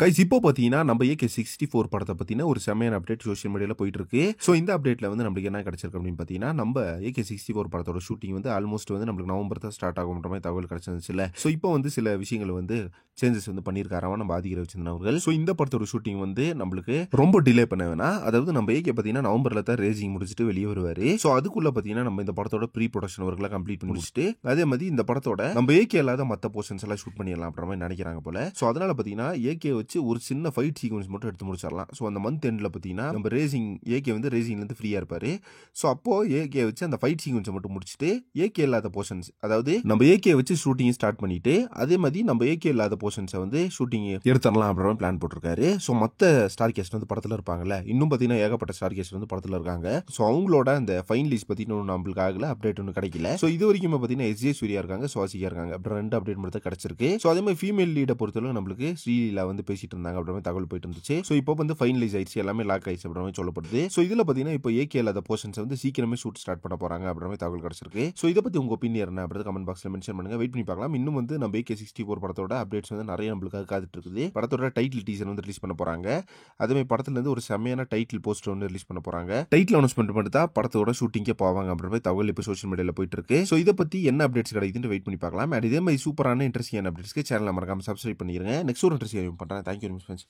Guys இப்போ பார்த்தீங்கன்னா நம்ம AK-64 படத்தை பற்றின ஒரு செம்மையான அப்டேட் சோஷியல் மீடியாவில் போயிட்டு இருக்கு. ஸோ இந்த அப்டேட்டில் வந்து நம்மளுக்கு என்ன கிடைச்சிருக்கு அப்படின்னு பார்த்தீங்கன்னா, நம்ம AK-64 படத்தோட ஷூட்டிங் வந்து ஆல்மோஸ்ட் வந்து நம்மளுக்கு நவம்பர் தான் ஸ்டார்ட் ஆகுன்ற மாதிரி தகவல் கிடைச்சிருந்துச்சுல்ல. ஸோ இப்போ வந்து சில விஷயங்கள் வந்து சேஞ்சஸ் வந்து பண்ணியிருக்காராம் நம்ம ஆதிக்க ரவிச்சந்திரன் அவர்கள். ஸோ இந்த படத்தோட ஷூட்டிங் வந்து நம்மளுக்கு ரொம்ப டிலே பண்ண வேணாம். அதாவது நம்ம AK பார்த்தீங்கன்னா நவம்பரில் தான் ரேசிங் முடிச்சுட்டு வெளியே வருவார். ஸோ அதுக்குள்ள பார்த்தீங்கன்னா நம்ம இந்த படத்தோட ப்ரீ ப்ரொடக்ஷன் ஒர்க்லாம் கம்ப்ளீட் பண்ணி முடிச்சுட்டு அதே மாதிரி இந்த படத்தோட நம்ம AK இல்லாத மற்ற போர்ஷன்ஸ் எல்லாம் ஷூட் பண்ணிடலாம் அப்படின்ற மாதிரி நினைக்கிறாங்க போல. ஸோ அதனால பார்த்தீங்கன்னா AK வச்சு ஒரு சின்ன ஃபைட் சீக்வன்ஸ் மட்டும் எடுத்து முடிச்சிடலாம். ஸோ அந்த மந்த் எண்டில் பார்த்தீங்கன்னா நம்ம AK வந்து ரேசிங்லேருந்து ஃப்ரீயாக இருப்பார். ஸோ அப்போ AK வச்சு அந்த ஃபைட் சீக்வன்ஸை மட்டும் முடிச்சுட்டு AK இல்லாத போர்ஷன்ஸ், அதாவது நம்ம AK வச்சு ஷூட்டிங் ஸ்டார்ட் பண்ணிட்டு அதே மாதிரி நம்ம AK இல்லாத போர்ஷன்ஸை வந்து ஷூட்டிங் எடுத்துடலாம் அப்படின்ற பிளான் போட்டிருக்காரு. ஸோ மற்ற ஸ்டார் கேஸ்ட் வந்து படத்தில் இருப்பாங்கல்ல, இன்னும் பார்த்தீங்கன்னா ஏகப்பட்ட ஸ்டார் கேஸ்ட் வந்து படத்தில் இருக்காங்க. ஸோ அவங்களோட அந்த ஃபைனலிஸ்ட் பற்றின நம்மளுக்கு ஆகல, அப்டேட் ஒன்றும் கிடைக்கல. ஸோ இது வரைக்கும் பார்த்தீங்கன்னா SJ சூர்யா இருக்காங்க, சுவாசிகா இருக்காங்க, அப்புறம் 2 அப்டேட் மட்டும் கிடைச்சிருக்கு. ஸோ அதே மாதிரி ஃபீமேல் லீடை பொறுத்தவரை நம்மளுக்கு ஸ்ரீலீலா வந்து பேசிட்டு இருந்தாங்க அப்படின்ற தகவல் போயிட்டு இருந்துச்சு. ஸோ இப்போ வந்து ஃபைனலைஸ் ஆயிடுச்சு, எல்லாமே லாக் ஆயிடுச்சு அப்படின்ற மாதிரி சொல்லப்படுது. ஸோ இதில் பார்த்தீங்கன்னா இப்போ AK இல்லாத போர்ஷன்ஸ் வந்து சீக்கிரமே ஷூட் ஸ்டார்ட் பண்ண போறாங்க அப்படின்ற மாதிரி தகவல் கிடைச்சிருக்கு. ஸோ இதை பற்றி உங்க ஒப்பீனியன் என்ன அப்படின்றது கமெண்ட் பாக்ஸில் மென்ஷன் பண்ணுங்க. வெயிட் பண்ணி பார்க்கலாம். இன்னும் வந்து நம்ம AK-64 படத்தோட அப்டேட்ஸ் வந்து நிறைய நம்மளுக்காக காத்துட்டு இருக்குது. படத்தோட டைட்டில் டீசர் வந்து ரிலீஸ் பண்ண போறாங்க. அதே மாதிரி படத்துல இருந்து ஒரு செம்மையான டைட்டில் போஸ்டர் வந்து ரிலீஸ் பண்ண போறாங்க. டைட்டில் அனௌன்ஸ்மெண்ட் பண்ணிட்டு தான் படத்தோட ஷூட்டிங்கே போவாங்க அப்படின்ற மாதிரி தகவல் இப்போ சோஷியல் மீடியாவில் போயிட்டு இருக்கு. ஸோ இதை பற்றி என்ன அப்டேட்ஸ் கிடைக்குதுன்னு வெயிட் பண்ணி பார்க்கலாம். அண்ட் இதே மாதிரி சூப்பரான இன்ட்ரெஸ்டிங் அப்டேட்ஸ்க்கு சேனல் மறக்காம சப்ஸ்கிரைப் பண்ணிருங்க. நெக்ஸ்ட் ஒரு இன்ட்ரெஸ்டிங் பண்றேன். Thank you very much.